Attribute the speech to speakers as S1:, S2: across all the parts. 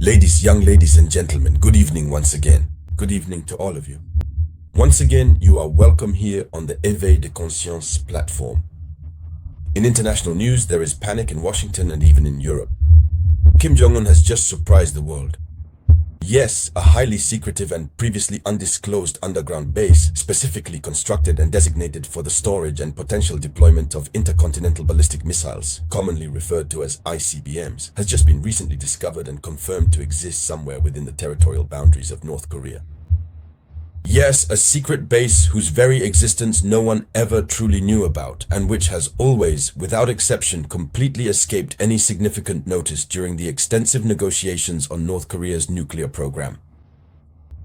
S1: Young ladies and gentlemen, good evening once again. Good evening to all of you. Once again, you are welcome here on the Éveil de Conscience platform. In international news, there is panic in Washington and even in Europe. Kim Jong-un has just surprised the world. Yes, a highly secretive and previously undisclosed underground base, specifically constructed and designated for the storage and potential deployment of intercontinental ballistic missiles, commonly referred to as ICBMs, has just been recently discovered and confirmed to exist somewhere within the territorial boundaries of North Korea. Yes, a secret base whose very existence no one ever truly knew about, and which has always, without exception, completely escaped any significant notice during the extensive negotiations on North Korea's nuclear program.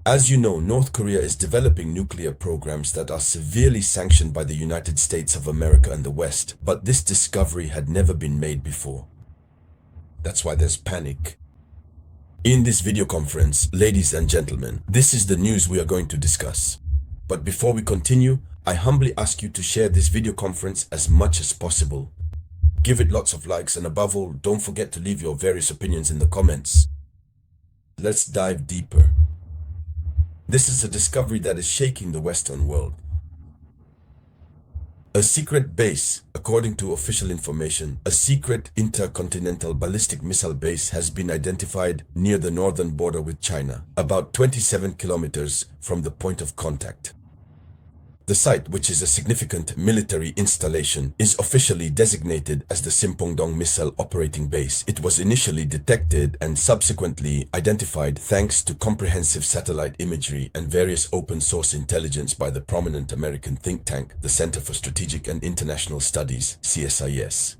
S1: As you know, North Korea is developing nuclear programs that are severely sanctioned by the United States of America and the West, but this discovery had never been made before. That's why there's panic. In this video conference, ladies and gentlemen, this is the news we are going to discuss. But before we continue, I humbly ask you to share this video conference as much as possible. Give it lots of likes and above all, don't forget to leave your various opinions in the comments. Let's dive deeper. This is a discovery that is shaking the Western world. A secret base, according to official information, a secret intercontinental ballistic missile base has been identified near the northern border with China, about 27 kilometers from the point of contact. The site, which is a significant military installation, is officially designated as the Simpongdong Missile Operating Base. It was initially detected and subsequently identified thanks to comprehensive satellite imagery and various open-source intelligence by the prominent American think tank, the Center for Strategic and International Studies, CSIS.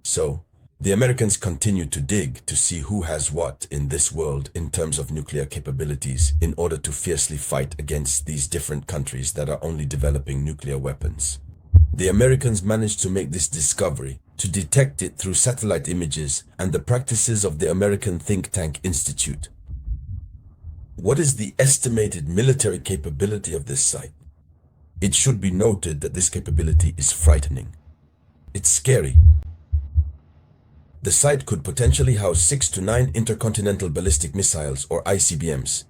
S1: So, the Americans continue to dig to see who has what in this world in terms of nuclear capabilities in order to fiercely fight against these different countries that are only developing nuclear weapons. The Americans managed to make this discovery, to detect it through satellite images and the practices of the American think tank institute. What is the estimated military capability of this site? It should be noted that this capability is frightening. It's scary. The site could potentially house 6 to 9 intercontinental ballistic missiles or ICBMs.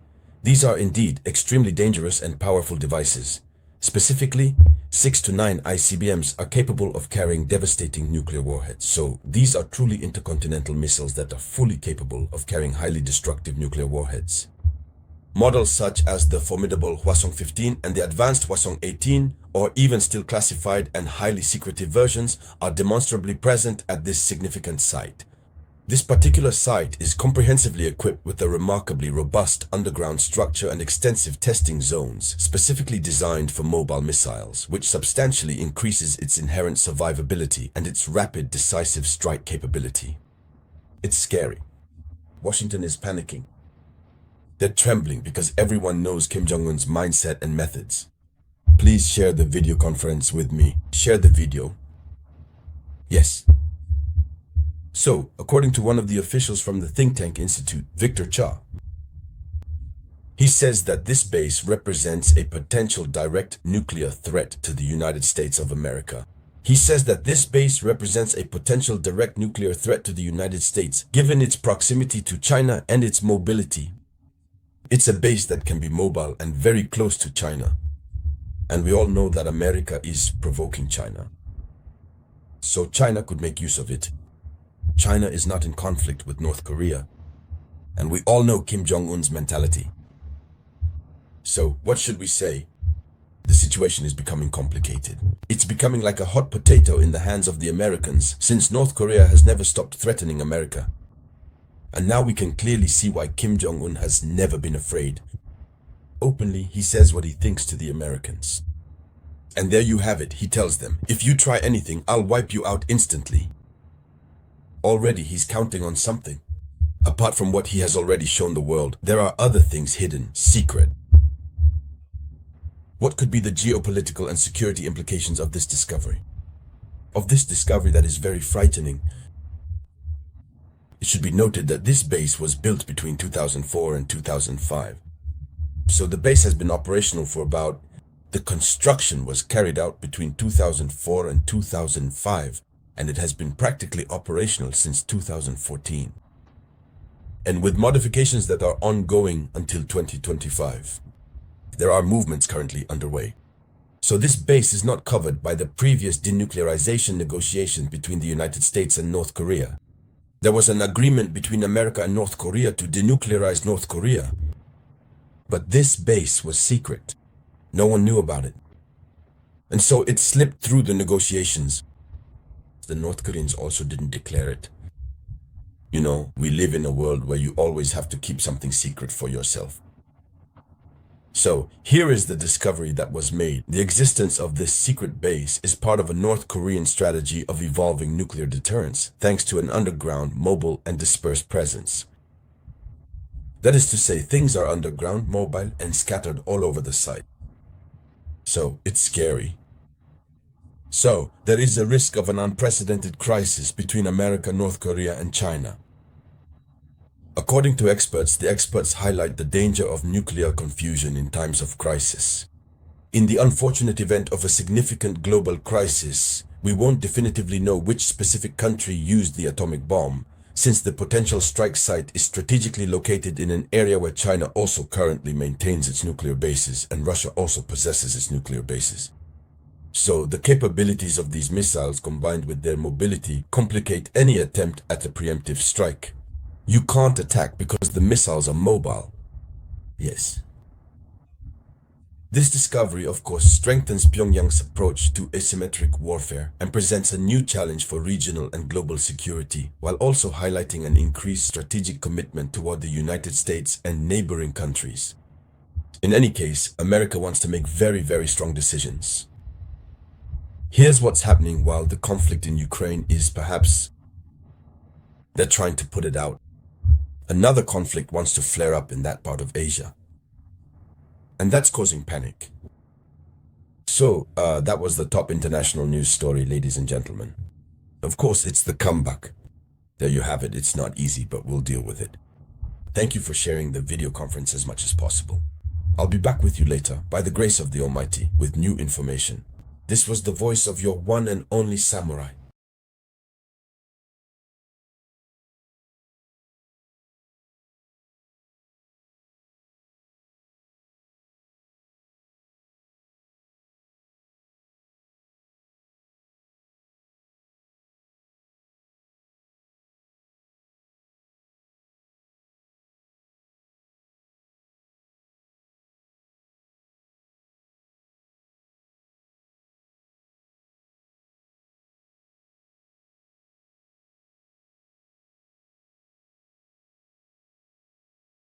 S1: These are indeed extremely dangerous and powerful devices. Specifically, 6 to 9 ICBMs are capable of carrying devastating nuclear warheads. So these are truly intercontinental missiles that are fully capable of carrying highly destructive nuclear warheads. Models such as the formidable Hwasong-15 and the advanced Hwasong-18, or even still classified and highly secretive versions, are demonstrably present at this significant site. This particular site is comprehensively equipped with a remarkably robust underground structure and extensive testing zones, specifically designed for mobile missiles, which substantially increases its inherent survivability and its rapid, decisive strike capability. It's scary. Washington is panicking. They're trembling because everyone knows Kim Jong-un's mindset and methods. Please share the video conference with me. Share the video. Yes. So, according to one of the officials from the think tank institute, Victor Cha, he says that this base represents a potential direct nuclear threat to the United States of America. He says that this base represents a potential direct nuclear threat to the United States, given its proximity to China and its mobility. It's a base that can be mobile and very close to China. And we all know that America is provoking China. So China could make use of it. China is not in conflict with North Korea. And we all know Kim Jong-un's mentality. So what should we say? The situation is becoming complicated. It's becoming like a hot potato in the hands of the Americans, since North Korea has never stopped threatening America. And now we can clearly see why Kim Jong-un has never been afraid. Openly, he says what he thinks to the Americans. And there you have it, he tells them, if you try anything, I'll wipe you out instantly. Already he's counting on something. Apart from what he has already shown the world, there are other things hidden, secret. What could be the geopolitical and security implications of this discovery? Of this discovery that is very frightening. It should be noted that this base was built between 2004 and 2005. So the base has been operational for the construction was carried out between 2004 and 2005, and it has been practically operational since 2014. and with modifications that are ongoing until 2025. There are movements currently underway. So this base is not covered by the previous denuclearization negotiations between the United States and North Korea. There was an agreement between America and North Korea to denuclearize North Korea. But this base was secret. No one knew about it. And so it slipped through the negotiations. The North Koreans also didn't declare it. You know, we live in a world where you always have to keep something secret for yourself. So, here is the discovery that was made. The existence of this secret base is part of a North Korean strategy of evolving nuclear deterrence, thanks to an underground, mobile, and dispersed presence. That is to say, things are underground, mobile, and scattered all over the site. So, it's scary. So, there is a risk of an unprecedented crisis between America, North Korea, and China. According to experts, the experts highlight the danger of nuclear confusion in times of crisis. In the unfortunate event of a significant global crisis, we won't definitively know which specific country used the atomic bomb, since the potential strike site is strategically located in an area where China also currently maintains its nuclear bases and Russia also possesses its nuclear bases. So the capabilities of these missiles combined with their mobility complicate any attempt at a preemptive strike. You can't attack because the missiles are mobile. Yes. This discovery, of course, strengthens Pyongyang's approach to asymmetric warfare and presents a new challenge for regional and global security, while also highlighting an increased strategic commitment toward the United States and neighboring countries. In any case, America wants to make very, very strong decisions. Here's what's happening while the conflict in Ukraine is perhaps they're trying to put it out. Another conflict wants to flare up in that part of Asia. And that's causing panic. So, that was the top international news story, ladies and gentlemen. Of course, it's the comeback. There you have it. It's not easy, but we'll deal with it. Thank you for sharing the video conference as much as possible. I'll be back with you later, by the grace of the Almighty, with new information. This was the voice of your one and only samurai.